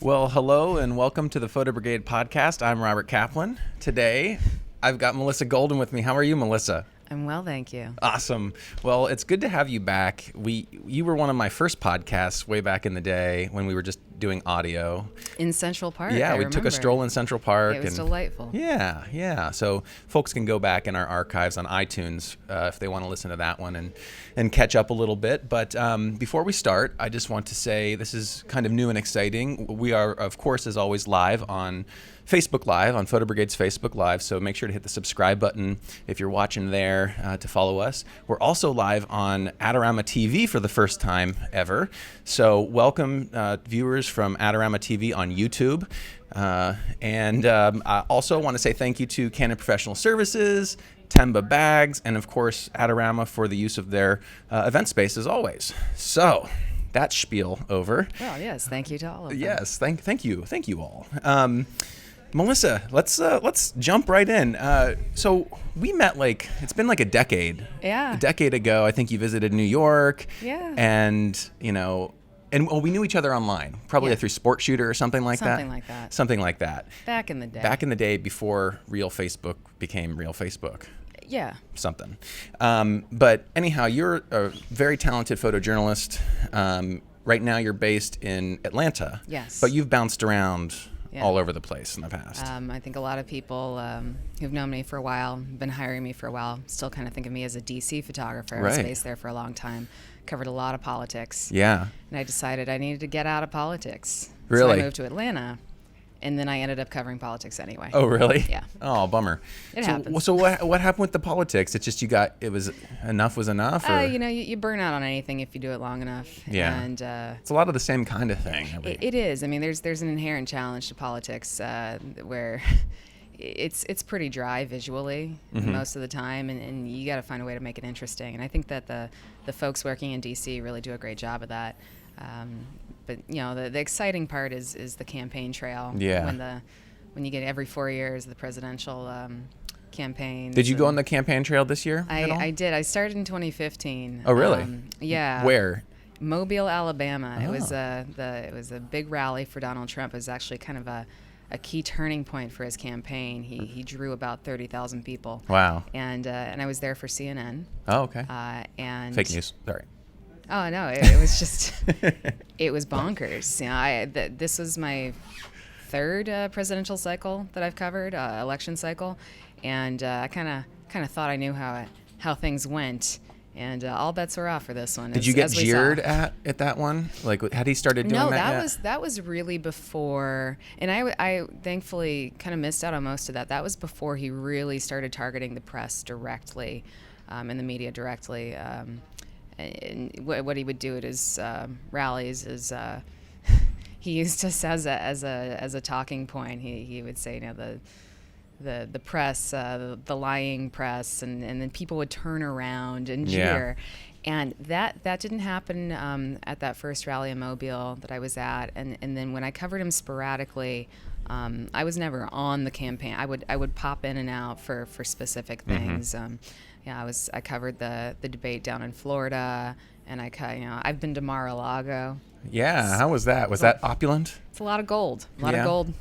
Well, hello and welcome to the Photo Brigade podcast. I'm Robert Kaplan. Today, I've got Melissa Golden with me. How are you, Melissa? I'm well, thank you. Awesome. Well, it's good to have you back. You were one of my first podcasts way back in the day when we were just doing audio. In Central Park, Yeah, we took a stroll in Central Park. It was delightful. Yeah. So folks can go back in our archives on iTunes if they want to listen to that one and catch up a little bit. But before we start, I just want to say this is kind of new and exciting. We are, of course, as always, live on Facebook Live, on Photo Brigade's Facebook Live, so make sure to hit the subscribe button if you're watching there to follow us. We're also live on Adorama TV for the first time ever, so welcome viewers from Adorama TV on YouTube. I also want to say thank you to Canon Professional Services, Temba Bags, and of course Adorama for the use of their event space as always. So that spiel over. Well, yes, thank you to all of them. Yes, thank you all. Melissa, let's jump right in. So we met it's been like a decade. Yeah. A decade ago, I think you visited New York. Yeah. And we knew each other online, probably through Sport Shooter or something like that. Something like that. Back in the day. Back in the day before real Facebook became real Facebook. Yeah. Something. But anyhow, you're a very talented photojournalist. Right now you're based in Atlanta. Yes. But you've bounced around all over the place in the past. I think a lot of people who've known me for a while, been hiring me for a while, still kind of think of me as a DC photographer. Right. I was based there for a long time, covered a lot of politics. Yeah. And I decided I needed to get out of politics. Really? So I moved to Atlanta, and then I ended up covering politics anyway. Oh, really? Yeah. Oh, bummer. It happens. So what happened with the politics? It's just enough was enough? Or? You burn out on anything if you do it long enough. Yeah. And it's a lot of the same kind of thing. It is. I mean, there's an inherent challenge to politics where it's pretty dry visually most of the time, and you got to find a way to make it interesting. And I think that the folks working in DC really do a great job of that. But the exciting part is the campaign trail. Yeah. When you get every 4 years the presidential campaigns. Did you go on the campaign trail this year? I did. I started in 2015. Oh, really? Yeah. Where? Mobile, Alabama. Oh. It was a big rally for Donald Trump. It was actually kind of a key turning point for his campaign. He drew about 30,000 people. Wow. And I was there for CNN. Oh, okay. And fake news. Sorry. Oh no, it was just it was bonkers. This was my third presidential cycle that I've covered, election cycle, and I kind of thought I knew how things went. And all bets were off for this one. Did you get jeered at that one? Like, had he started doing that yet? That was really before, and I thankfully kind of missed out on most of that. That was before he really started targeting the press directly, and the media directly. And what he would do at his rallies is he used us as a talking point. He would say, the press, the lying press, and then people would turn around and jeer. And that didn't happen at that first rally in Mobile that I was at. And then when I covered him sporadically, I was never on the campaign. I would pop in and out for specific things. I covered the debate down in Florida, and I've been to Mar-a-Lago. Yeah, how was that? Was that opulent? It's a lot of gold. A lot of gold,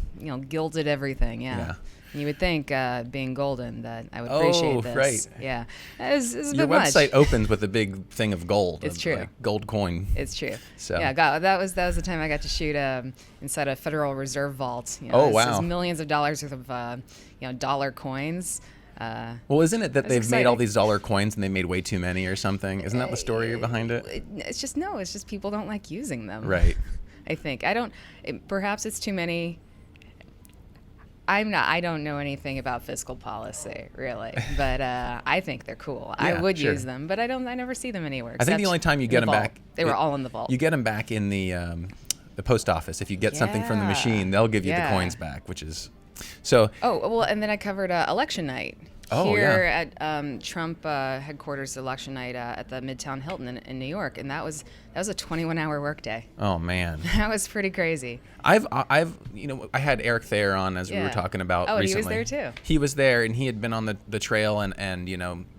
gilded everything. Yeah. You would think, being golden, that I would appreciate this. Right. Yeah. It's a Your bit much. website opens with a big thing of gold. It's true. Like gold coin. It's true. So. Yeah, that was the time I got to shoot inside a Federal Reserve vault. Wow. There's millions of dollars worth of dollar coins. Well, isn't it that they've exciting. made all these dollar coins and they made way too many or something? Isn't that the story behind it? It's just people don't like using them. Right. I think. Perhaps it's too many. I don't know anything about fiscal policy, really, but I think they're cool. Yeah, I would sure. use them, but I never see them anywhere. I think the only time you get them back, they were all in the vault. You get them back in the post office. If you get something from the machine, they'll give you the coins back, which is so. Oh well, and then I covered election night. Here at Trump headquarters election night at the Midtown Hilton in New York, and that was a 21-hour workday. Oh man, that was pretty crazy. I had Eric Thayer on as we were talking about recently. He was there too. He was there, and he had been on the trail and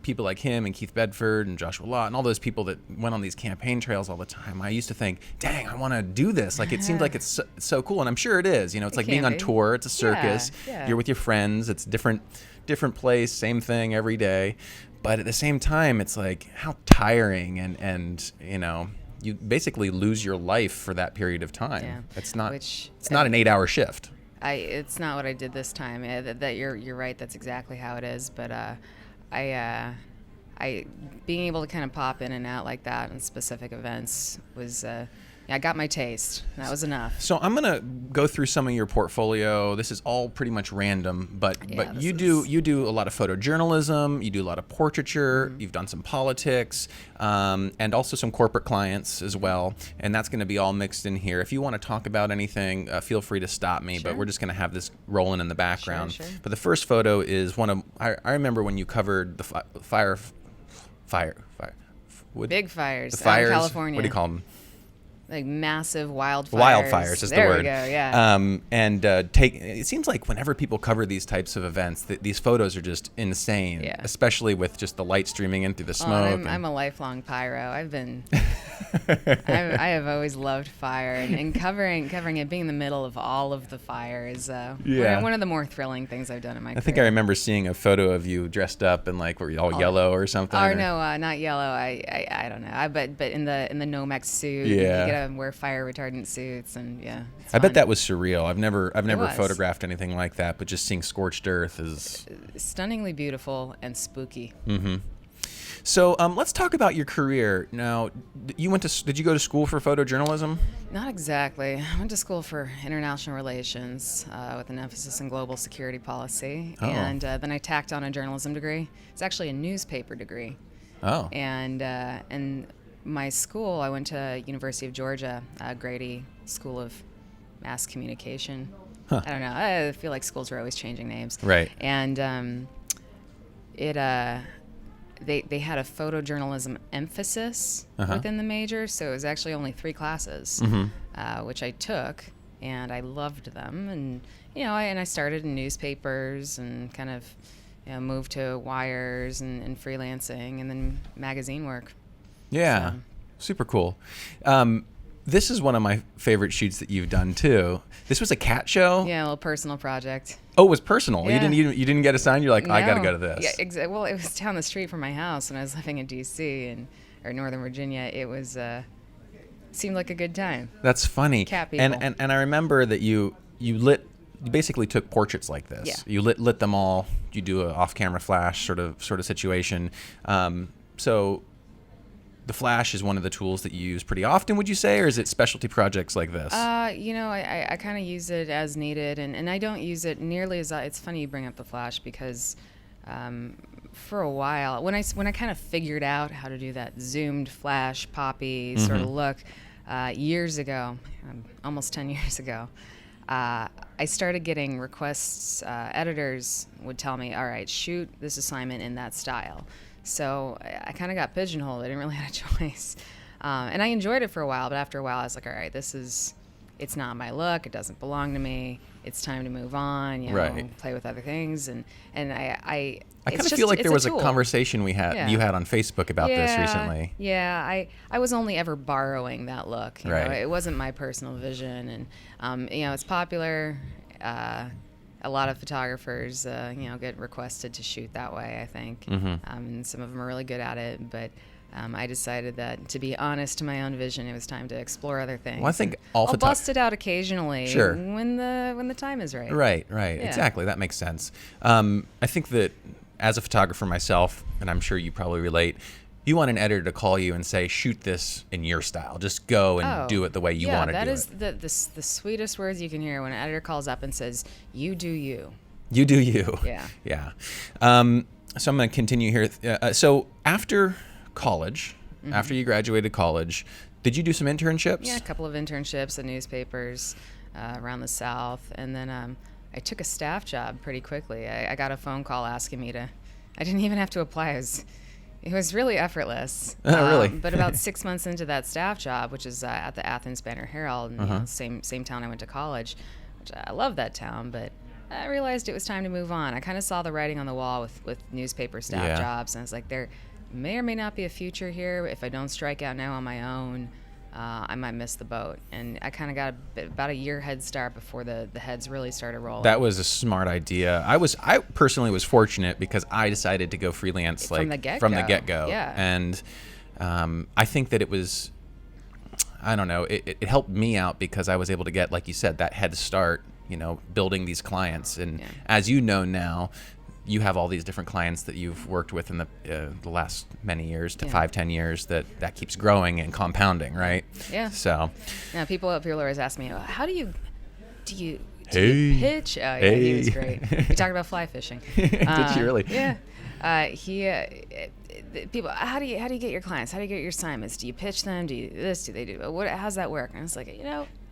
people like him and Keith Bedford and Joshua Lott and all those people that went on these campaign trails all the time, I used to think, dang, I want to do this. Like, it seems like it's so cool. And I'm sure it is. You know, it's like being on tour. It's a circus. Yeah. You're with your friends. It's different place, same thing every day. But at the same time, it's like how tiring and you know, you basically lose your life for that period of time. Yeah. It's not an 8-hour shift. It's not what I did this time. That you're right. That's exactly how it is. But I being able to kind of pop in and out like that in specific events was. I got my taste. That was enough. So I'm gonna go through some of your portfolio. This is all pretty much random, but you do a lot of photojournalism. You do a lot of portraiture. You've done some politics, and also some corporate clients as well. And that's going to be all mixed in here. If you want to talk about anything, feel free to stop me. But we're just going to have this rolling in the background. Sure. But the first photo is one of I remember when you covered the fire. Big fires. The fires. Out in California. What do you call them? Like massive wildfires. Wildfires is the word. There we go, yeah. It seems like whenever people cover these types of events, these photos are just insane, especially with just the light streaming in through the smoke. I'm a lifelong pyro. I have always loved fire, and covering it, being in the middle of all of the fire is one of the more thrilling things I've done in my career. I think I remember seeing a photo of you dressed up in like, were you all yellow or something? No, not yellow. I don't know. But in the Nomex suit, you gotta wear fire retardant suits, and I bet that was surreal. I've never photographed anything like that, but just seeing scorched earth is stunningly beautiful and spooky. Mm-hmm. So let's talk about your career. Now, did you go to school for photojournalism? Not exactly. I went to school for international relations with an emphasis in global security policy. Oh. And then I tacked on a journalism degree. It's actually a newspaper degree. Oh. And my school, I went to University of Georgia, Grady School of Mass Communication. Huh. I don't know. I feel like schools are always changing names. Right. And they had a photojournalism emphasis within the major, so it was actually only 3 classes, which I took, and I loved them. And I started in newspapers and kind of moved to wires and freelancing, and then magazine work. Yeah, so. Super cool. This is one of my favorite shoots that you've done too. This was a cat show. Yeah, a little personal project. Oh, it was personal. Yeah. You didn't get assigned. You're like, No. I got to go to this. Yeah, well, it was down the street from my house when I was living in D.C. or Northern Virginia. It was seemed like a good time. That's funny. Cat people. And I remember that you basically took portraits like this. Yeah. You lit them all. You do an off-camera flash sort of situation. So the flash is one of the tools that you use pretty often, would you say, or is it specialty projects like this? I kind of use it as needed, and I don't use it nearly as it's funny you bring up the flash, because for a while, when I kind of figured out how to do that zoomed flash poppy sort of look years ago, almost 10 years ago, I started getting requests. Editors would tell me, all right, shoot this assignment in that style. So I kind of got pigeonholed. I didn't really have a choice. And I enjoyed it for a while, but after a while I was like, all right, it's not my look. It doesn't belong to me. It's time to move on, play with other things. And I kind of feel like there was a conversation you had on Facebook about this recently. Yeah, I was only ever borrowing that look. Right. It wasn't my personal vision. And, it's popular. A lot of photographers, get requested to shoot that way, I think. And some of them are really good at it. But I decided that, to be honest to my own vision, it was time to explore other things. Well, I think I'll bust it out occasionally when the time is right. Right. Yeah. Exactly. That makes sense. I think that as a photographer myself, and I'm sure you probably relate, you want an editor to call you and say, shoot this in your style. Just go and do it the way you want to do it. Yeah, that is the sweetest words you can hear when an editor calls up and says, you do you. You do you. Yeah. Yeah. So I'm going to continue here. So after college, after you graduated college, did you do some internships? Yeah, a couple of internships at newspapers around the South. And then I took a staff job pretty quickly. I got a phone call asking me to, I didn't even have to apply. It was really effortless. Oh, really? But about 6 months into that staff job, which is at the Athens Banner Herald, same town I went to college, which I love that town, but I realized it was time to move on. I kind of saw the writing on the wall with newspaper staff jobs, and I was like, there may or may not be a future here. If I don't strike out now on my own, I might miss the boat. And I kind of got about a year head start before the heads really started rolling. That was a smart idea. I personally was fortunate because I decided to go freelance From the get-go. from the get-go. Yeah. And I think that it was, I don't know, it helped me out because I was able to get, like you said, that head start, building these clients. And as you know now, you have all these different clients that you've worked with in the last many years to 5-10 years that keeps growing and compounding, right? Yeah. So now people always ask me, how do you pitch? Oh, yeah, Hey. he was great. We talked about fly fishing. Did you really? Yeah. People, how do you get your clients? How do you get your assignments? Do you pitch them? Do you this? Do they do what? How's that work? And it's like,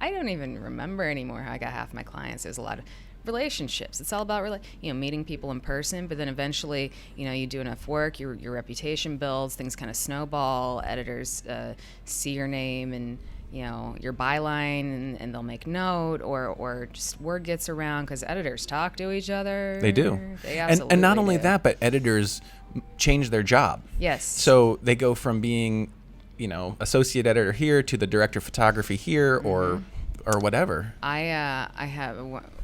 I don't even remember anymore how I got half my clients. It was a lot of relationships. It's all about meeting people in person, but then eventually, you do enough work, your reputation builds, things kind of snowball, editors see your name and your byline, and they'll make note, or just word gets around because editors talk to each other. They do. They absolutely and not only do. that, but editors change their job. Yes. So they go from being, associate editor here to the director of photography here, or whatever. I have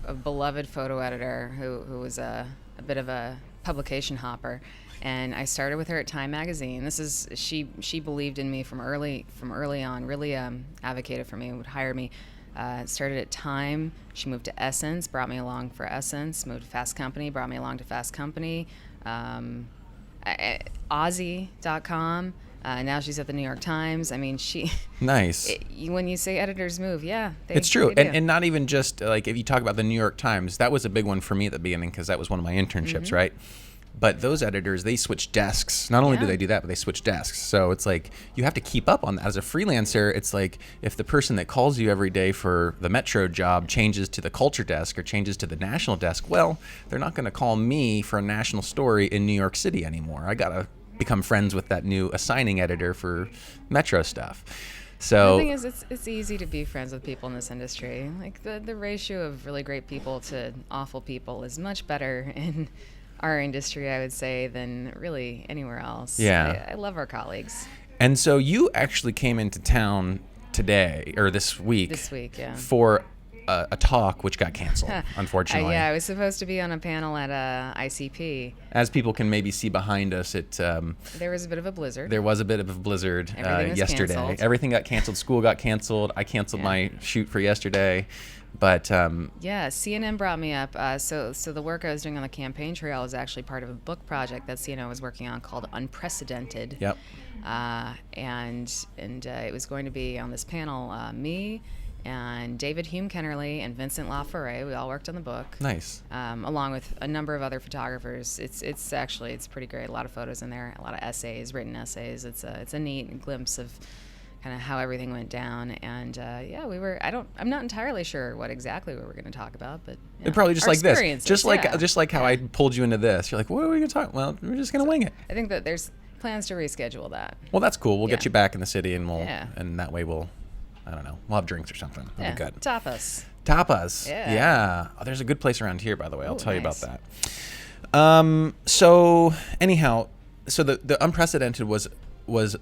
a beloved photo editor who was a bit of a publication hopper, and I started with her at Time magazine. She believed in me from early on. Really advocated for me, would hire me. Started at Time. She moved to Essence, brought me along for Essence. Moved to Fast Company, brought me along to Fast Company. Aussie.com. Now she's at the New York Times. I mean, Nice. When you say editors move, It's true. they do. And not even just like if you talk about the New York Times, that was a big one for me at the beginning because that was one of my internships, right? But those editors, they switch desks. Not only do they do that, but they switch desks. So it's like you have to keep up on that. As a freelancer, it's like if the person that calls you every day for the Metro job changes to the culture desk or changes to the national desk, well, they're not going to call me for a national story in New York City anymore. I got to become friends with that new assigning editor for Metro stuff. So the thing is, it's easy to be friends with people in this industry. Like the ratio of really great people to awful people is much better in our industry, I would say, than really anywhere else. Yeah. I love our colleagues. And so you actually came into town today or this week. For a talk which got canceled, unfortunately. I was supposed to be on a panel at ICP. As people can maybe see behind us, there was a bit of a blizzard. There was a bit of a blizzard yesterday. Canceled. Everything got canceled. School got canceled. I canceled my shoot for yesterday. But CNN brought me up. So the work I was doing on the campaign trail was actually part of a book project that CNN was working on called Unprecedented. Yep. And it was going to be on this panel, me and David Hume Kennerly and Vincent LaForêt. We all worked on the book. Nice. Along with a number of other photographers. It's pretty great. A lot of photos in there, a lot of essays, written essays. It's a neat glimpse of kind of how everything went down. And I'm not entirely sure what exactly we were going to talk about, but probably just like this, just like how I pulled you into this. You're like, what are we going to talk? Well, we're just going to wing it. I think that there's plans to reschedule that. Well, that's cool. We'll get you back in the city, and and that way we'll have drinks or something. That'll be good. Tapas. Yeah. Oh, there's a good place around here, by the way. I'll tell you about that. So anyhow, the Unprecedented was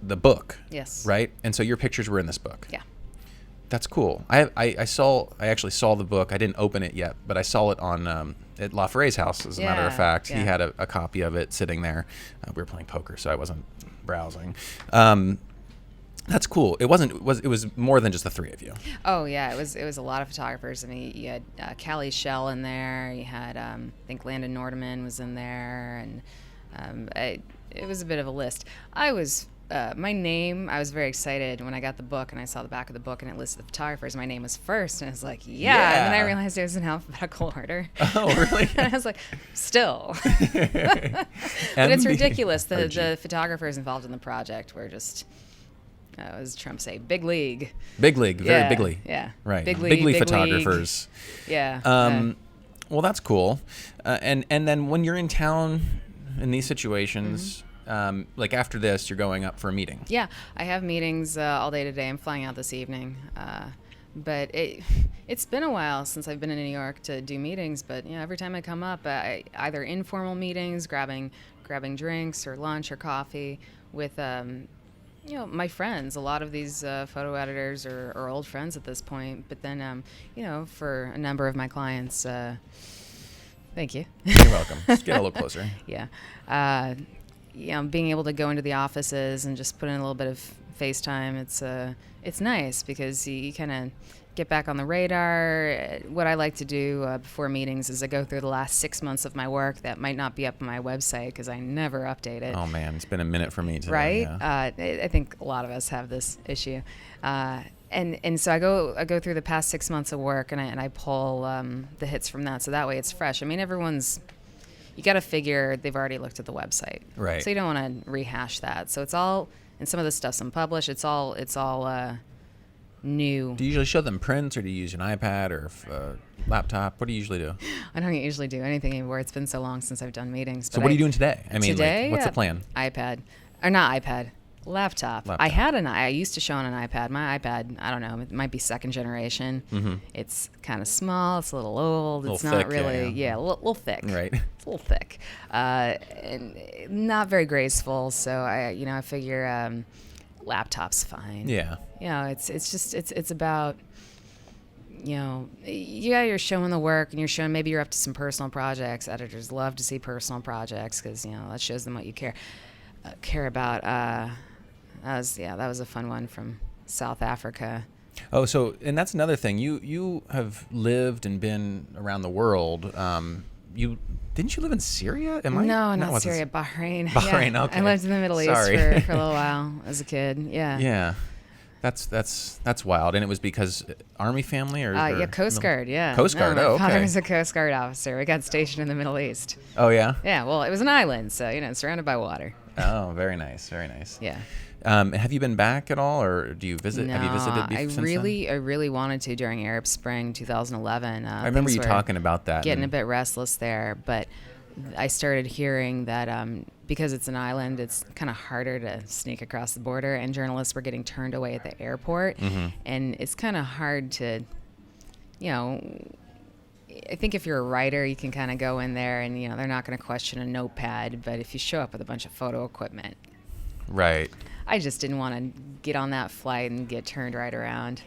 the book. Yes. Right? And so your pictures were in this book. Yeah. That's cool. I actually saw the book. I didn't open it yet, but I saw it on at LaForêt's house, as a matter of fact. He had a copy of it sitting there. We were playing poker, so I wasn't browsing. That's cool. It was more than just the three of you. Oh yeah, it was a lot of photographers. I mean, you had Callie Schell in there. You had I think Landon Nordeman was in there, and it was a bit of a list. I was very excited when I got the book and I saw the back of the book and it listed the photographers. My name was first, and I was like, yeah. And then I realized it was in alphabetical order. Oh, really? And I was like, still. But it's ridiculous. The photographers involved in the project were just, as Trump say, big league. Big league, very big league. Yeah. Right. Big league photographers. League. Yeah. Well, that's cool. And then when you're in town in these situations, like after this, you're going up for a meeting. Yeah, I have meetings all day today. I'm flying out this evening. but it's been a while since I've been in New York to do meetings. But every time I come up, either informal meetings, grabbing drinks or lunch or coffee with my friends. A lot of these photo editors are old friends at this point. But then for a number of my clients, thank you. You're welcome. Just get a little closer. Yeah. Being able to go into the offices and just put in a little bit of FaceTime, it's nice because you kind of get back on the radar. What I like to do before meetings is I go through the last 6 months of my work that might not be up on my website because I never update it. Oh man, it's been a minute for me today. Right? Yeah. I think a lot of us have this issue. And so I go through the past 6 months of work and I pull the hits from that, so that way it's fresh. I mean, you got to figure they've already looked at the website, right? So you don't want to rehash that. So it's all, and some of the stuff's unpublished. It's all new. Do you usually show them prints, or do you use an iPad or laptop? What do you usually do? I don't usually do anything anymore. It's been so long since I've done meetings. So what are you doing today? I mean, today, what's the plan? iPad, or not iPad. Laptop. I used to show on an iPad. My iPad, I don't know, it might be second generation. Mm-hmm. It's kind of small. It's a little old. It's not thick, really, a little thick. Right. It's a little thick, and not very graceful. So I figure laptop's fine. Yeah. It's about, you're showing the work and you're showing, maybe you're up to some personal projects. Editors love to see personal projects because that shows them what you care about. That was a fun one from South Africa. Oh, and that's another thing. You have lived and been around the world. Didn't you live in Syria? No, not Syria. Bahrain. Bahrain. Yeah. Okay. I lived in the Middle East for a little while as a kid. Yeah. Yeah. That's wild. And it was because Army family or Coast Guard. Yeah. Coast Guard. My father okay. was a Coast Guard officer. We got stationed in the Middle East. Oh yeah. Yeah. Well, it was an island, so it's surrounded by water. Oh, very nice. Very nice. Yeah. Have you been back at all, or do you visit? No, have you visited since then? I really wanted to during Arab Spring 2011. I remember you talking about that. Getting a bit restless there, but I started hearing that because it's an island, it's kind of harder to sneak across the border, and journalists were getting turned away at the airport, and it's kind of hard to, I think if you're a writer, you can kind of go in there and, they're not going to question a notepad, but if you show up with a bunch of photo equipment. Right. I just didn't want to get on that flight and get turned right around.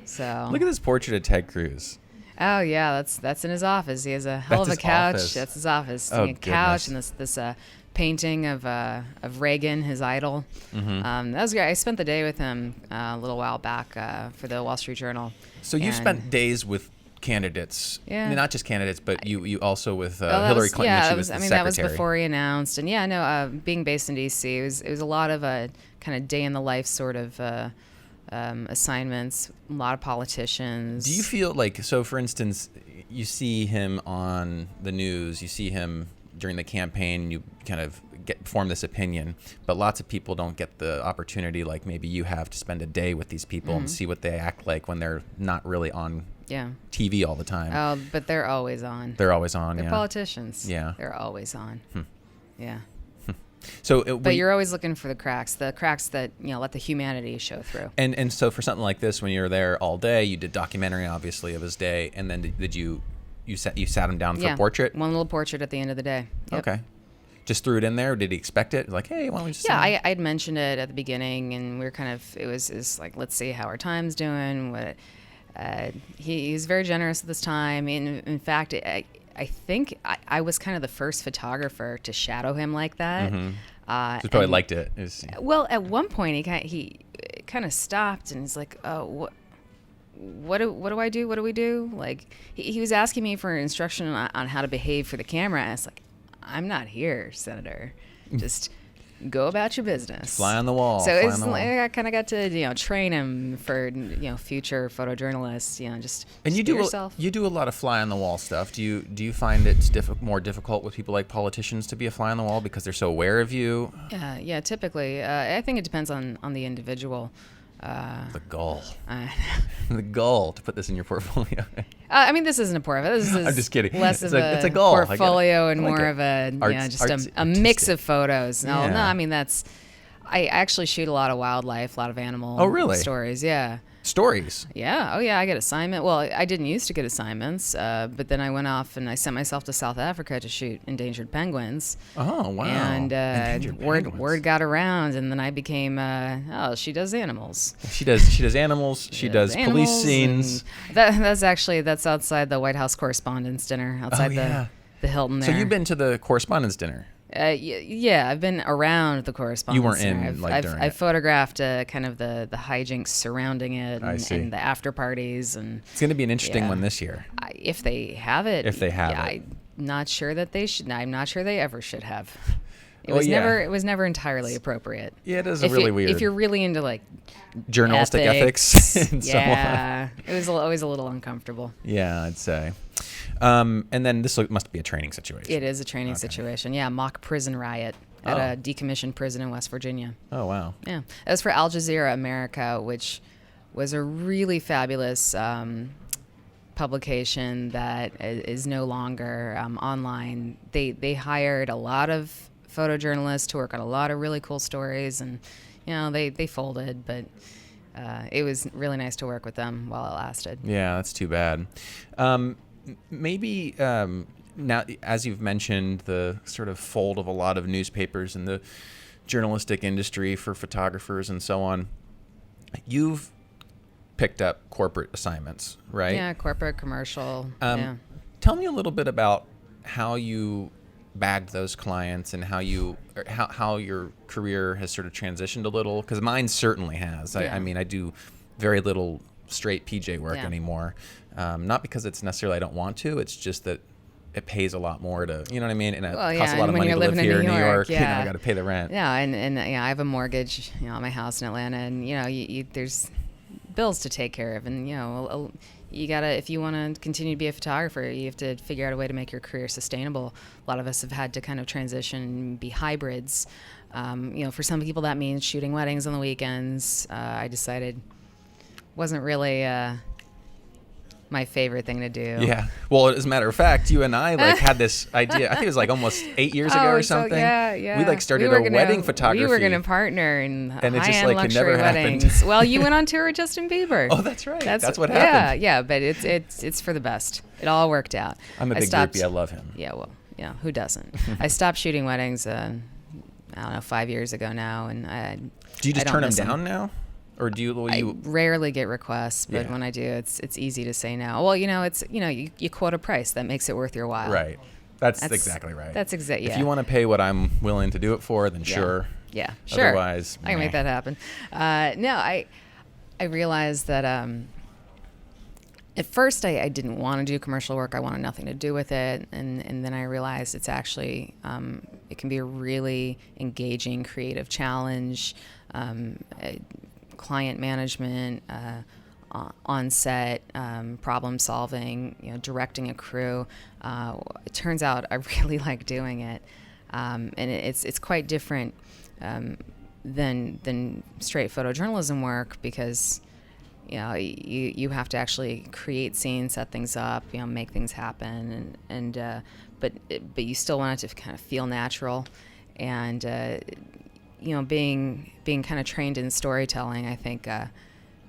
So look at this portrait of Ted Cruz. Oh yeah, that's in his office. He has a hell of a couch. Office. That's his office. Oh, a couch and this painting of Reagan, his idol. That was great. I spent the day with him a little while back for the Wall Street Journal. So you spent days with candidates, not just candidates, but you also with Hillary Clinton. Yeah, when she was the secretary. That was before he announced. And being based in D.C., it was a lot of kind of day in the life sort of assignments. A lot of politicians. Do you feel like, so for instance, you see him on the news, you see him during the campaign, you kind of form this opinion, but lots of people don't get the opportunity, like maybe you have, to spend a day with these people and see what they act like when they're not really on TV all the time. Oh, but they're always on. They're always on. They're politicians. Yeah. They're always on. Yeah. So, but you're always looking for the cracks that let the humanity show through. And so for something like this, when you're there all day, you did documentary, obviously, of his day, and then did you sat him down for a portrait? One little portrait at the end of the day. Yep. Okay. Just threw it in there, or did he expect it? Like, hey, why don't we just? Yeah, I'd mentioned it at the beginning, and we were kind of, it was like, let's see how our time's doing. He's very generous at this time. In fact, I think I was kind of the first photographer to shadow him like that. So he probably liked it. Well, at one point he kind of stopped and he's like, "Oh, what do I do? What do we do?" Like he was asking me for instruction on how to behave for the camera. And I was like, "I'm not here, Senator. Just go about your business. Fly on the wall." So I kind of got to train him for future photojournalists. Just and you be do yourself. You do a lot of fly on the wall stuff. Do you find it's more difficult with people like politicians to be a fly on the wall because they're so aware of you? Yeah. Typically, I think it depends on the individual. The gall. The gall to put this in your portfolio. This isn't a portfolio. This is I'm just kidding. Less it's of a goal. Portfolio and like more it. of a mix of photos. No, I actually shoot a lot of wildlife, a lot of animal stories. Yeah. stories. Yeah. Oh, yeah. I get assignment. Well, I didn't used to get assignments, but then I went off and I sent myself to South Africa to shoot endangered penguins. Oh, wow. And Endangered penguins. word got around, and then I became, she does animals. She does animals. She does police Animals, scenes. That's outside the White House Correspondents' Dinner, outside the Hilton there. So you've been to the Correspondents' Dinner? Yeah, I've been around the Correspondence. You weren't Center. in during I've it. photographed kind of the hijinks surrounding it and the after parties, and it's going to be an interesting one this year. If they have it. If they have it. I'm not sure that they should. I'm not sure they ever should have. It Well, was never entirely appropriate. Yeah, it is really weird. If you're really into like journalistic ethics and so on. yeah, it was always a little uncomfortable. Yeah, I'd say. And then this must be a training situation. It is a training situation. Yeah, mock prison riot at a decommissioned prison in West Virginia. Oh, wow. Yeah. It was for Al Jazeera America, which was a really fabulous publication that is no longer online. They hired a lot of photojournalists to work on a lot of really cool stories, and they folded, but it was really nice to work with them while it lasted. Yeah, that's too bad. Maybe now, as you've mentioned, the sort of fold of a lot of newspapers in the journalistic industry for photographers and so on, you've picked up corporate assignments, right? Yeah, corporate, commercial. Tell me a little bit about how you bagged those clients and how your career has sort of transitioned a little, because mine certainly has. I mean, I do very little straight PJ work anymore. Not because it's necessarily I don't want to. It's just that it pays a lot more to, you know what I mean? And it costs a lot of money to live here in New York. I got to pay the rent. Yeah, and I have a mortgage, on my house in Atlanta, and there's bills to take care of, and you gotta, if you want to continue to be a photographer, you have to figure out a way to make your career sustainable. A lot of us have had to kind of transition and be hybrids. For some people that means shooting weddings on the weekends. I decided wasn't really my favorite thing to do. Yeah. Well, as a matter of fact, you and I had this idea. I think it was almost 8 years ago or something. Yeah. We started a wedding photography. We were going to partner in and it just high-end luxury never weddings. happened. Well, you went on tour with Justin Bieber. Oh, that's right. That's what happened. Yeah. But it's for the best. It all worked out. I'm a big groupie. I love him. Yeah. Well, who doesn't? I stopped shooting weddings. I don't know, 5 years ago now, and do you just turn them down now? Or do you? I rarely get requests, but when I do, it's easy to say no. Well, it's you quote a price that makes it worth your while. Right. That's exactly right. That's exactly. Yeah. If you want to pay what I'm willing to do it for, then sure. Yeah. Sure. Otherwise, I can make that happen. No, I realized that at first I didn't want to do commercial work. I wanted nothing to do with it, and then I realized it's actually it can be a really engaging, creative challenge. Client management, on set, problem solving, directing a crew. It turns out I really like doing it, and it's quite different than straight photojournalism work, because you have to actually create scenes, set things up, make things happen, but you still want it to kind of feel natural, and being kind of trained in storytelling, I think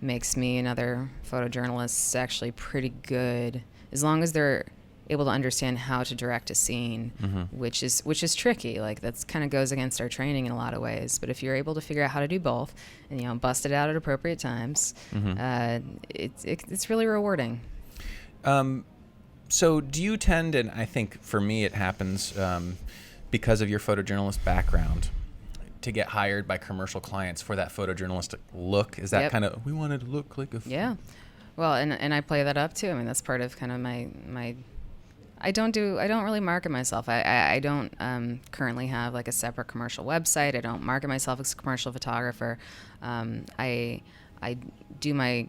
makes me and other photojournalists actually pretty good, as long as they're able to understand how to direct a scene, which is tricky. Like, that's kind of goes against our training in a lot of ways. But if you're able to figure out how to do both, and bust it out at appropriate times, it's really rewarding. So do you tend, and I think for me it happens because of your photojournalist background, to get hired by commercial clients for that photojournalistic look? Is that kind of, we wanted to look like a... Yeah. Well, and I play that up too. I mean, that's part of kind of my I don't really market myself. I don't currently have like a separate commercial website. I don't market myself as a commercial photographer. I do my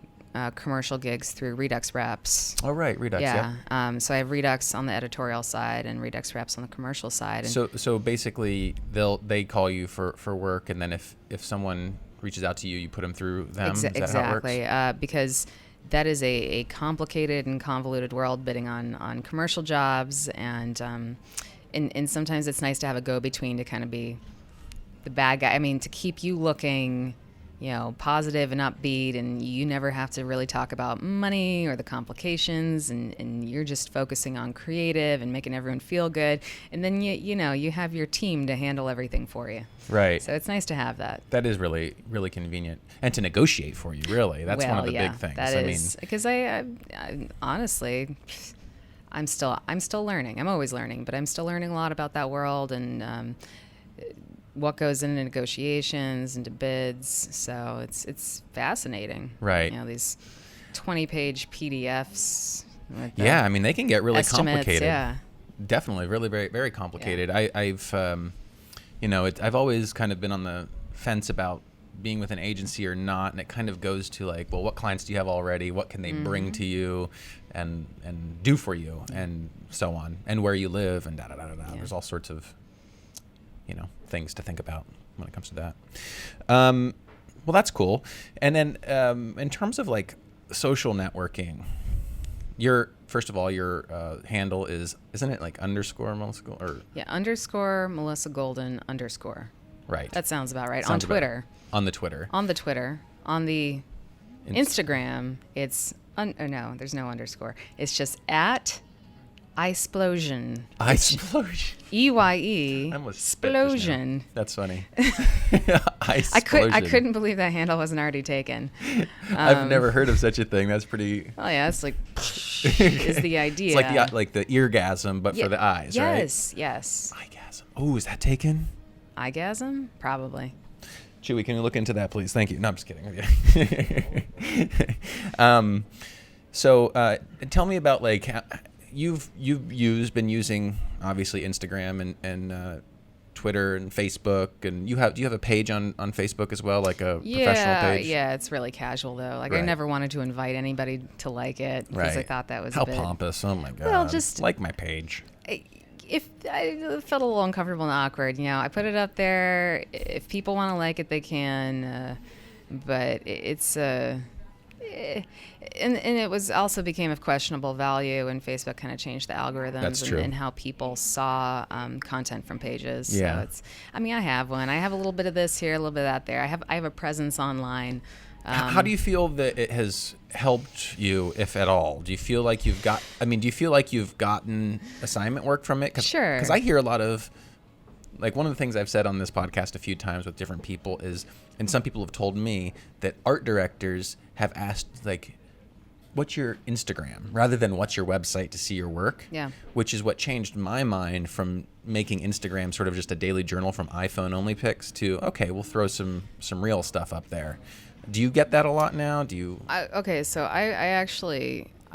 commercial gigs through Redux reps. Oh, right, Redux. Yeah. So I have Redux on the editorial side and Redux reps on the commercial side. And so basically, they call you for work, and then if someone reaches out to you, you put them through them. Is that exactly. How it works? Because that is a complicated and convoluted world, bidding on commercial jobs, and sometimes it's nice to have a go-between to kind of be the bad guy. I mean, to keep you looking positive and upbeat, and you never have to really talk about money or the complications, and you're just focusing on creative and making everyone feel good. And then you have your team to handle everything for you. Right. So it's nice to have that. That is really, really convenient. And to negotiate for you, really. That's one of the big things. That is, because I honestly, I'm still learning. I'm always learning, but I'm still learning a lot about that world and what goes into negotiations, into bids. So it's fascinating. Right. These 20-page PDFs. Yeah, I mean, they can get really complicated. Yeah. Definitely, really very, very complicated. Yeah. I've always kind of been on the fence about being with an agency or not, and it kind of goes to like, well, what clients do you have already? What can they bring to you and do for you, and so on, and where you live, and da-da-da-da-da. There's all sorts of things to think about when it comes to that. Well, that's cool. And then in terms of like social networking, first of all, your handle isn't it like _Melissa Golden, or _Melissa Golden _ right? That sounds about right. Sounds on Twitter. On the Twitter. On the Instagram, it's no, there's no underscore. It's just at Iceplosion. Iceplosion. EYE. I almost spit just now. Explosion. That's funny. I couldn't believe that handle wasn't already taken. I've never heard of such a thing. That's pretty. Oh yeah, it's like is the idea. It's like the eargasm, but for the eyes, right? Yes. Eyegasm. Oh, is that taken? Eyegasm? Probably. Chewy, can you look into that, please? Thank you. No, I'm just kidding. So tell me about like you've been using obviously Instagram and Twitter and Facebook, and do you have a page on Facebook as well, like a professional page? Yeah, it's really casual though. Like Right. I never wanted to invite anybody to like it because I thought that was how a bit pompous. Oh my god. Well, just like my page. If I felt a little uncomfortable and awkward, I put it up there. If people want to like it, they can. But it's and it was also became of questionable value, and Facebook kind of changed the algorithms. That's true. And how people saw content from pages. Yeah. So I have one. I have a little bit of this here, a little bit of that there. I have a presence online. How do you feel that it has helped you, if at all? Do you feel like you've gotten assignment work from it? Sure. Because I hear a lot of, like, one of the things I've said on this podcast a few times with different people is, and some people have told me that art directors have asked, like, what's your Instagram rather than what's your website to see your work? Yeah. Which is what changed my mind from making Instagram sort of just a daily journal from iPhone only pics to, okay, we'll throw some real stuff up there. Do you get that a lot now? Do you? Okay, so I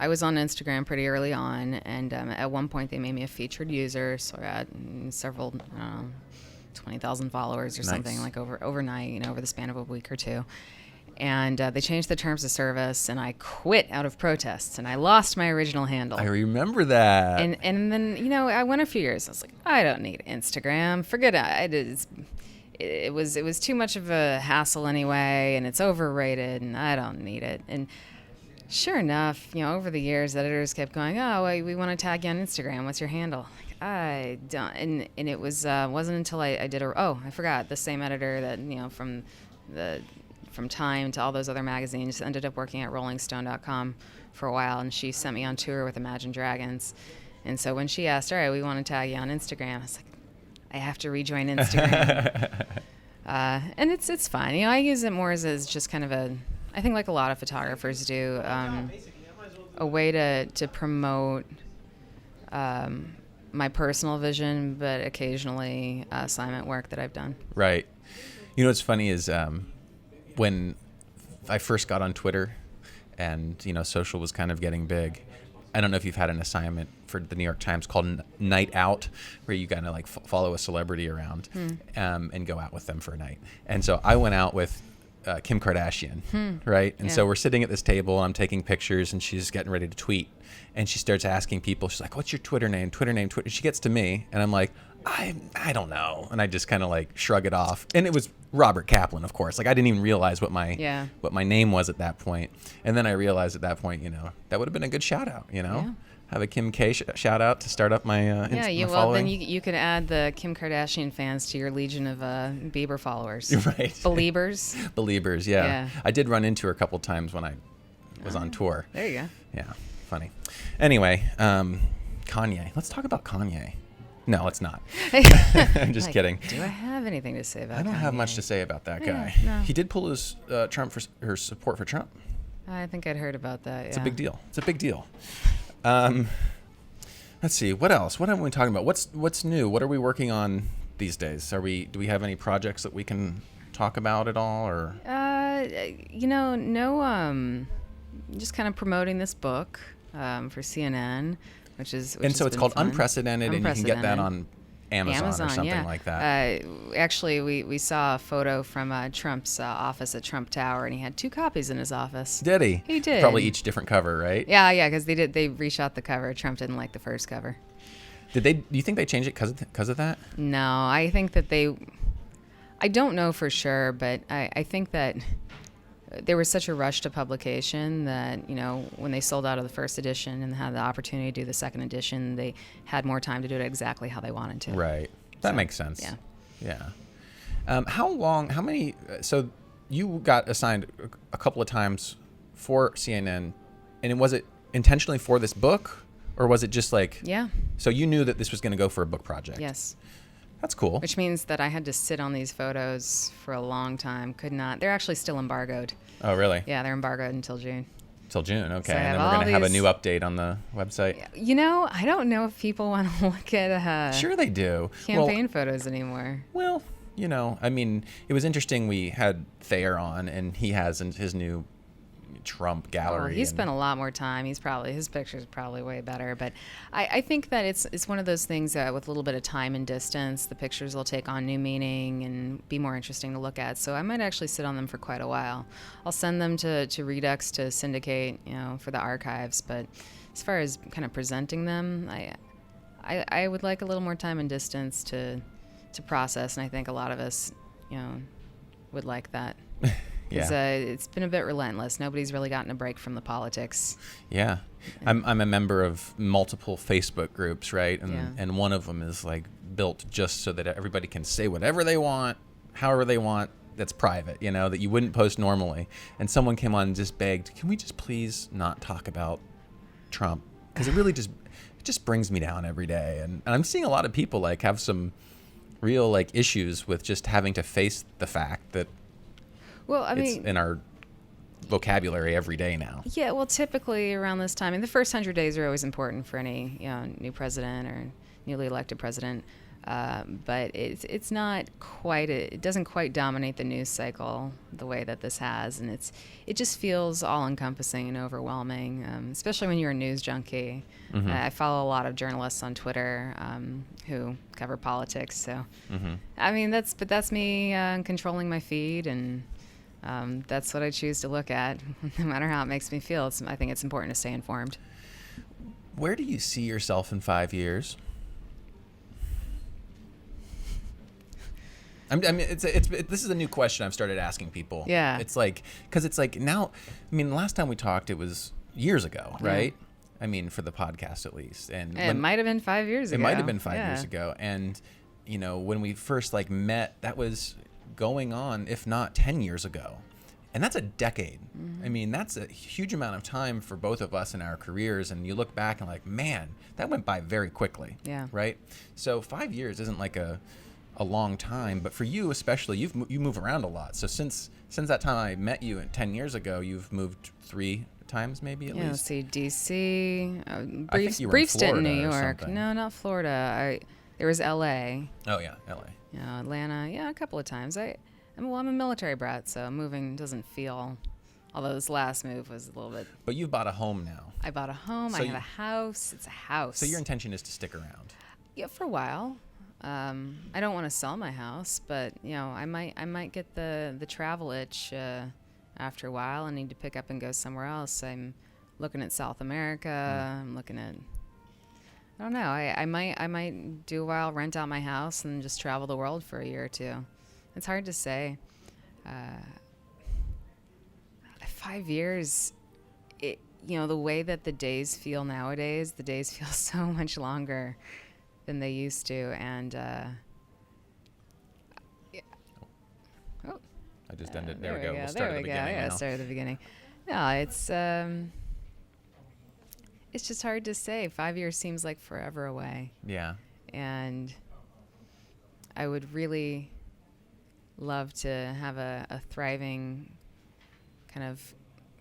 was on Instagram pretty early on, and at one point they made me a featured user, so I had several, 20,000 followers or something like overnight, over the span of a week or two. And they changed the terms of service, and I quit out of protests, and I lost my original handle. I remember that. And then I went a few years. I was like, I don't need Instagram. Forget it. It was too much of a hassle anyway, and it's overrated, and I don't need it. And sure enough, over the years, editors kept going, oh, we want to tag you on Instagram. What's your handle? Like, I don't. And it wasn't until I did I forgot, the same editor that, from Time to all those other magazines, ended up working at RollingStone.com for a while, and she sent me on tour with Imagine Dragons. And so when she asked, all right, we want to tag you on Instagram, I was like, I have to rejoin Instagram. And it's fine. I use it more as just kind of I think like a lot of photographers do, a way to promote my personal vision, but occasionally assignment work that I've done. Right. What's funny is when I first got on Twitter and, social was kind of getting big, I don't know if you've had an assignment for the New York Times called Night Out, where you kind of like follow a celebrity around and go out with them for a night. And so I went out with Kim Kardashian, right? And so we're sitting at this table, and I'm taking pictures, and she's getting ready to tweet. And she starts asking people, she's like, what's your Twitter name? She gets to me, and I'm like, I don't know. And I just kind of like shrug it off. And it was Robert Kaplan, of course. Like I didn't even realize what my name was at that point. And then I realized at that point, that would have been a good shout out, have a Kim K shout out to start up my Yeah, my well, following. then you could add the Kim Kardashian fans to your legion of Bieber followers. Right. Beliebers. Beliebers, yeah. Yeah. I did run into her a couple times when I was on tour. There you go. Yeah, funny. Anyway, Kanye. Let's talk about Kanye. No, let's not. I'm just kidding. Do I have anything to say about I don't Kanye? have much to say about that guy. no. He did pull his her support for Trump. I think I'd heard about that. It's a big deal. It's a big deal. Let's see. What else? What are we talking about? What's new? What are we working on these days? Do we have any projects that we can talk about at all, or? No. Just kind of promoting this book for CNN, which So has it's been called fun. Unprecedented, and you can get that on Amazon or something yeah. like that. Actually, we saw a photo from Trump's office at Trump Tower, and he had 2 copies in his office. Did he? He did. Probably each different cover, right? Yeah, because they reshot the cover. Trump didn't like the first cover. Do you think they changed it because of that? No, I think that I don't know for sure, but I think that there was such a rush to publication that, when they sold out of the first edition and had the opportunity to do the second edition, they had more time to do it exactly how they wanted to. Right. That makes sense. Yeah. How many, so you got assigned a couple of times for CNN, and was it intentionally for this book, or was it just like, Yeah. so you knew that this was going to go for a book project? Yes. That's cool. Which means that I had to sit on these photos for a long time. Could not. They're actually still embargoed. Oh, really? Yeah, they're embargoed until June. Till June, okay. So I And have then we're all going to have a these- new update on the website. I don't know if people want to look at Sure they do. campaign photos anymore. Well, I mean, it was interesting. We had Thayer on, and he has his new Trump gallery. He spent a lot more time. His pictures are probably way better. But I think that it's one of those things that with a little bit of time and distance, the pictures will take on new meaning and be more interesting to look at. So I might actually sit on them for quite a while. I'll send them to Redux to syndicate, for the archives. But as far as kind of presenting them, I would like a little more time and distance to process, and I think a lot of us, would like that. Yeah. It's been a bit relentless. Nobody's really gotten a break from the politics. Yeah. I'm a member of multiple Facebook groups, right? Yeah. And one of them is like built just so that everybody can say whatever they want, however they want. That's private, that you wouldn't post normally. And someone came on and just begged, can we just please not talk about Trump? Because it really just brings me down every day. And I'm seeing a lot of people like have some real like issues with just having to face the fact that it's in our vocabulary every day now. Yeah, well, typically around this time, and the first 100 days are always important for any new president or newly elected president. But it's not quite. It doesn't quite dominate the news cycle the way that this has, and it just feels all encompassing and overwhelming, especially when you're a news junkie. Mm-hmm. I follow a lot of journalists on Twitter who cover politics. So, I mean, that's me controlling my feed, and that's what I choose to look at, no matter how it makes me feel. I think it's important to stay informed. Where do you see yourself in 5 years? I mean, this is a new question I've started asking people. Yeah. It's like, because it's like now, I mean, last time we talked, it was years ago, right? Yeah. I mean, for the podcast at least. And it might have been 5 years ago. It might have been 5 years ago. And, when we first met, that was going on, if not 10 years ago. And that's a decade. Mm-hmm. I mean, that's a huge amount of time for both of us in our careers. And you look back and like, man, that went by very quickly. Yeah. Right? So 5 years isn't like a long time, but for you especially, you move around a lot. So since that time I met you 10 years ago, you've moved 3 times maybe at least. Let's see, DC, I think you were brief in stint in Florida New or York. something. No, not Florida. There was LA. Oh yeah, LA. Atlanta. Yeah, a couple of times. I'm a military brat, so moving doesn't feel. Although this last move was a little bit. But you've bought a home now. I bought a home. So I have a house. It's a house. So your intention is to stick around. Yeah, for a while. I don't want to sell my house, but I might get the travel itch after a while. I need to pick up and go somewhere else. I'm looking at South America. I'm looking at. I don't know. I might do a while, rent out my house, and just travel the world for a year or two. It's hard to say. 5 years. the way that the days feel nowadays, the days feel so much longer than they used to. And oh, I just ended. There we go. We'll There start at we the go. beginning Yeah, now. start at the beginning. No, it's just hard to say. 5 years seems like forever away. Yeah. And I would really love to have a thriving kind of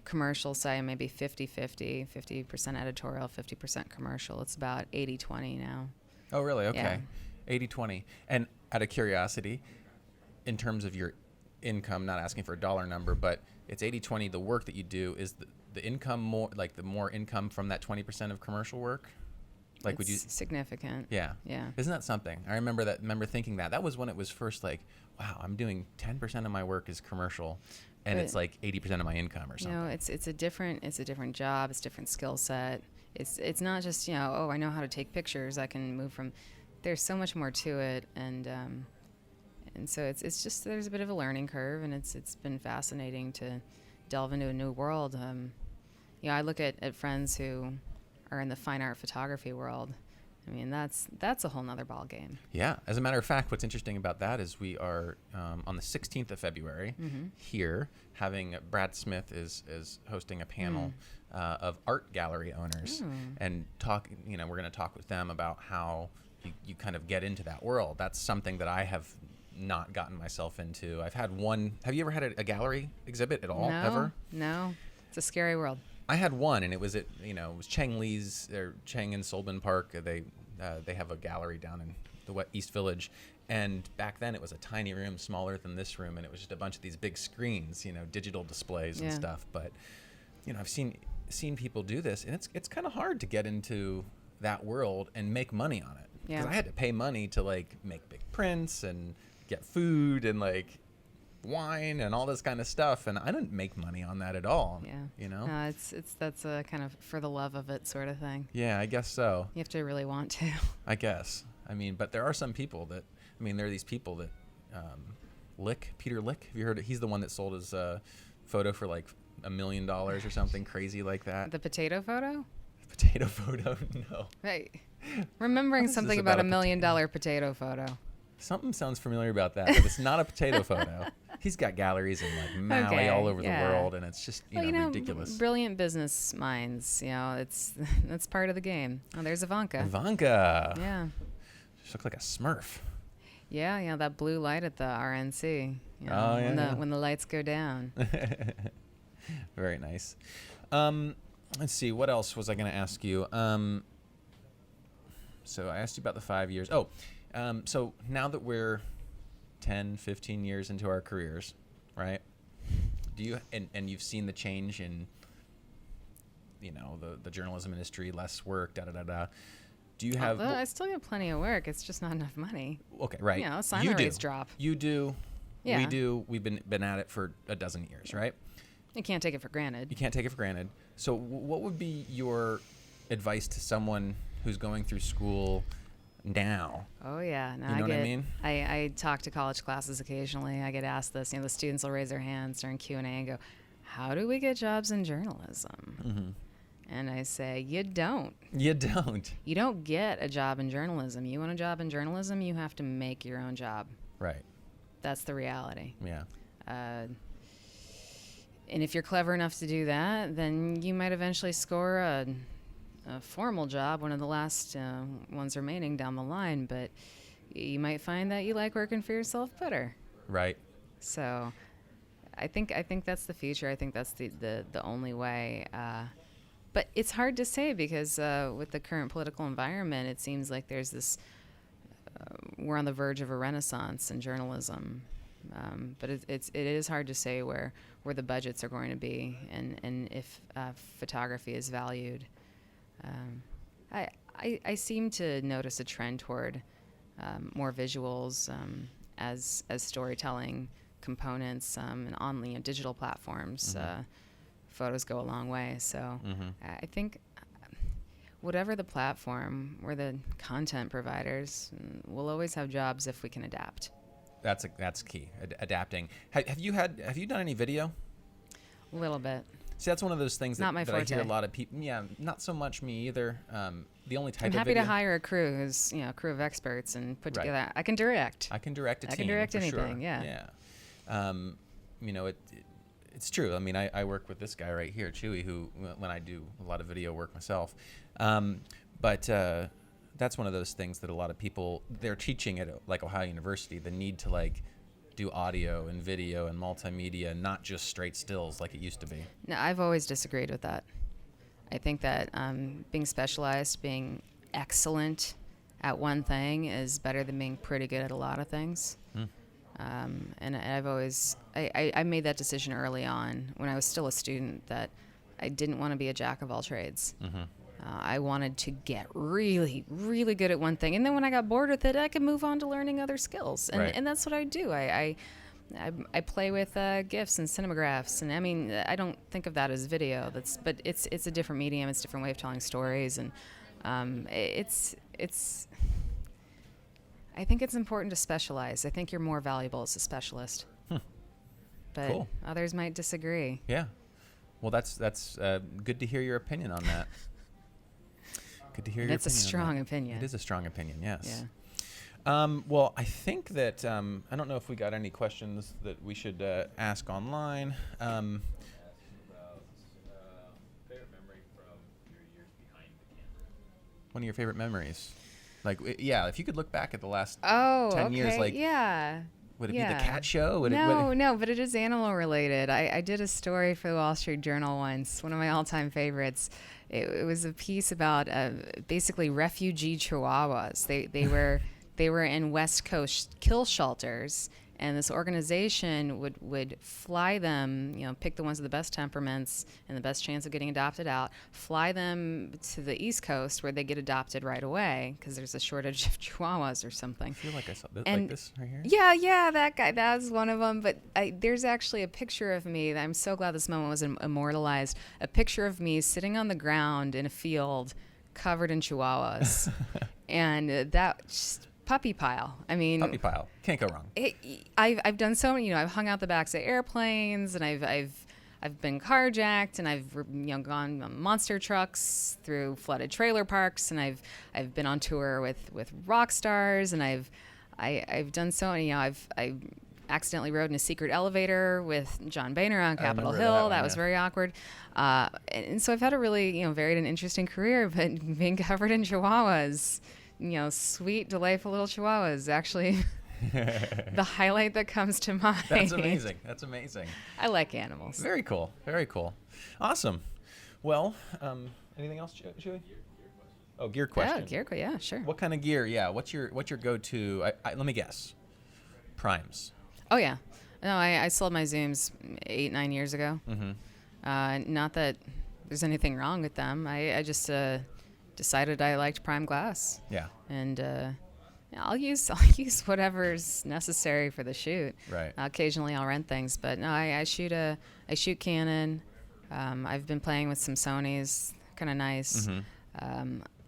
commercial side, maybe 50-50, 50% editorial, 50% commercial. It's about 80-20 now. Oh, really? Okay. Yeah. 80-20. And out of curiosity, in terms of your income, not asking for a dollar number, but it's 80-20. The work that you do, is the income more, like the more income from that 20% of commercial work? Like, would you? Significant. Yeah. Yeah. Isn't that something? I remember thinking that. That was when it was first like, wow, I'm doing 10% of my work is commercial, and But, it's like 80% of my income or something. It's a different job. It's a different skill set. It's not just, oh, I know how to take pictures. I can move from. There's so much more to it, and so it's just, there's a bit of a learning curve, and it's been fascinating to delve into a new world. I look at friends who are in the fine art photography world. I mean, that's a whole nother ball game. Yeah. As a matter of fact, what's interesting about that is we are on the 16th of February here having Brad Smith is hosting a panel of art gallery owners and we're going to talk with them about how you kind of get into that world. That's something that I have not gotten myself into. I've had one. Have you ever had a gallery exhibit at all? Ever? No. It's a scary world. I had one, and it was Chang Lee's, or Chang in Solbin Park. They have a gallery down in the East Village, and back then it was a tiny room, smaller than this room, and it was just a bunch of these big screens, digital displays and stuff. But I've seen people do this, and it's kind of hard to get into that world and make money on it, because I had to pay money to like make big prints and get food and like wine and all this kind of stuff, and I didn't make money on that at all. No, that's a kind of for the love of it sort of thing. Yeah, I guess so. You have to really want to. I guess. I mean, but there are some people that, there are these people that Peter Lick, have you heard it? He's the one that sold his photo for like $1 million or something crazy like that. The potato photo? Potato photo? No. Right. Remembering something about $1 million potato photo. Something sounds familiar about that, but it's not a potato photo. He's got galleries in like Maui all over the world, and it's just ridiculous. Brilliant business minds. That's part of the game. Oh, there's Ivanka. Ivanka. Yeah. She looks like a Smurf. Yeah, that blue light at the RNC. When the lights go down. Very nice. Let's see, what else was I going to ask you? So I asked you about the 5 years. So now that we're 10, 15 years into our careers, right? Do you and you've seen the change in the journalism industry, less work, Do you have I still get plenty of work. It's just not enough money. Okay, right. Assignment rates drop. You do. Yeah. We do. We've been at it for a dozen years, right? You can't take it for granted. You can't take it for granted. So what would be your advice to someone who's going through school now? Oh, yeah. No, you know what I mean? I talk to college classes occasionally. I get asked this. The students will raise their hands during Q&A and go, how do we get jobs in journalism? Mm-hmm. And I say, you don't. You don't. You don't get a job in journalism. You want a job in journalism, you have to make your own job. Right. That's the reality. Yeah. And if you're clever enough to do that, then you might eventually score a formal job, one of the last ones remaining down the line, but you might find that you like working for yourself better. Right. So I think that's the future. I think that's the only way. But it's hard to say because with the current political environment, it seems like there's this, we're on the verge of a renaissance in journalism. But it is hard to say where the budgets are going to be and if photography is valued. I seem to notice a trend toward more visuals as storytelling components and on digital platforms. Mm-hmm. Photos go a long way. So mm-hmm. I think whatever the platform, we're the content providers. We'll always have jobs if we can adapt. That's key. Adapting. Have you done any video? A little bit. See, that's one of those things Not my that I hear a forte. lot of people. Yeah, not so much me either. The only type I'm of happy video to hire a crew who's, a crew of experts and put Right. together. I can direct. I can direct a team. I can direct for anything, sure. yeah. It's true. I mean, I work with this guy right here, Chewy, who when I do a lot of video work myself, but that's one of those things that a lot of people, they're teaching at like Ohio University, the need to like do audio and video and multimedia, not just straight stills like it used to be. No, I've always disagreed with that. I think that being specialized, being excellent at one thing is better than being pretty good at a lot of things. And I've always, I made that decision early on when I was still a student that I didn't want to be a jack of all trades. I wanted to get really, really good at one thing. And then when I got bored with it, I could move on to learning other skills. And, Right. and that's what I do. I play with GIFs and cinemagraphs. And I mean, I don't think of that as video. But it's a different medium. It's a different way of telling stories. And I think it's important to specialize. I think you're more valuable as a specialist. But Cool. others might disagree. Yeah. Well, that's good to hear your opinion on that. Good to hear your It's a opinion on strong that. opinion. It is a strong opinion, yes. Yeah. Well, I think that I don't know if we got any questions that we should ask online. Favorite memory from your years behind the camera? One of your favorite memories? Like, yeah, if you could look back at the last Oh, 10 okay. years, like, yeah. would it be Yeah. the cat show? Would No, but it is animal related. I did a story for the Wall Street Journal once, one of my all-time favorites. It was a piece about basically refugee chihuahuas. They were in West Coast kill shelters, and this organization would fly them, pick the ones with the best temperaments and the best chance of getting adopted out, fly them to the East Coast where they get adopted right away because there's a shortage of chihuahuas or something. I feel like I saw this, And like this right here. Yeah, that guy. That was one of them. But there's actually a picture of me. That I'm so glad this moment was immortalized. A picture of me sitting on the ground in a field covered in chihuahuas. And that just puppy pile. I mean, Puppy pile. Can't go wrong. I've done so many. I've hung out the backs of airplanes, and I've been carjacked, and I've gone on monster trucks through flooded trailer parks, and I've been on tour with rock stars, and I've done so many. I accidentally rode in a secret elevator with John Boehner on Capitol remember Hill. that one, That was yeah. very awkward. And so I've had a really varied and interesting career, but being covered in chihuahuas, sweet, delightful little chihuahuas, actually the highlight that comes to mind. That's amazing. That's amazing. I like animals. Very cool. Very cool. Awesome. Well, anything else, Chewy? Oh, gear question. Yeah, sure. What kind of gear? Yeah. What's your go-to? Let me guess. Primes. Oh, yeah. No, I sold my Zooms 8-9 years ago. Not that there's anything wrong with them. I just decided I liked prime glass. Yeah. And I'll use whatever's necessary for the shoot. Right. Occasionally I'll rent things, but no, I shoot Canon. I've been playing with some Sonys, kind of nice.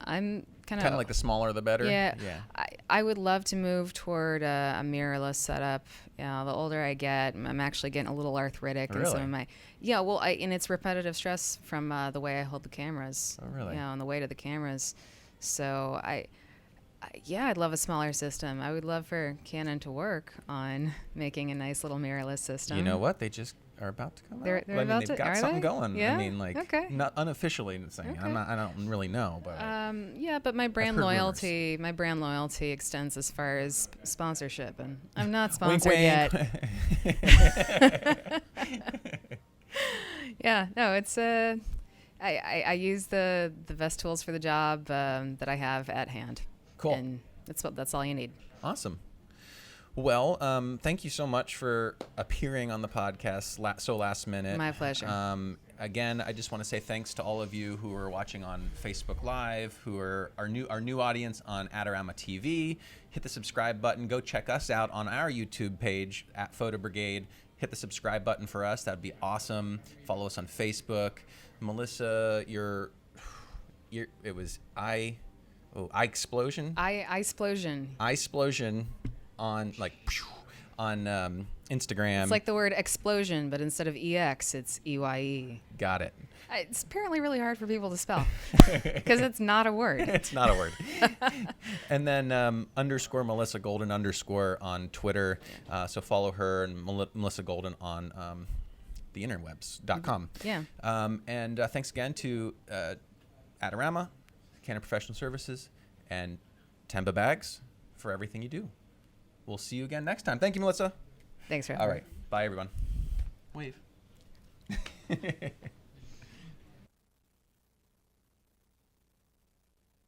I'm kind Kind of like the smaller the better. Yeah. Yeah. I would love to move toward a mirrorless setup. The older I get, I'm actually getting a little arthritic. Really? And some of my, and it's repetitive stress from the way I hold the cameras. Oh, really? And the weight of the cameras. So I'd love a smaller system. I would love for Canon to work on making a nice little mirrorless system. You know what? They just are about to come They're out. about they've to- got are something they? going. Yeah? I mean, like, Okay. not unofficially saying. Okay. I don't really know, but But my brand heard loyalty extends as far as sponsorship, and I'm not wink, sponsored wink. yet. Yeah, no, it's I use the best tools for the job that I have at hand. Cool. And that's all you need. Awesome. Well, thank you so much for appearing on the podcast so last minute. My pleasure. Again, I just want to say thanks to all of you who are watching on Facebook Live, who are our new audience on Adorama TV. Hit the subscribe button. Go check us out on our YouTube page at Photo Brigade. Hit the subscribe button for us. That'd be awesome. Follow us on Facebook. Melissa, it was I Explosion. I explosion. Explosion on Instagram. It's like the word explosion, but instead of EX, it's EYE. Got it. It's apparently really hard for people to spell because it's not a word. It's not a word. And then underscore Melissa Golden underscore on Twitter. So follow her and Melissa Golden on the interwebs.com. Yeah. And thanks again to Adorama, Canada Professional Services, and Temba Bags for everything you do. We'll see you again next time. Thank you, Melissa. Thanks for having All me. right. Bye, everyone. Wave.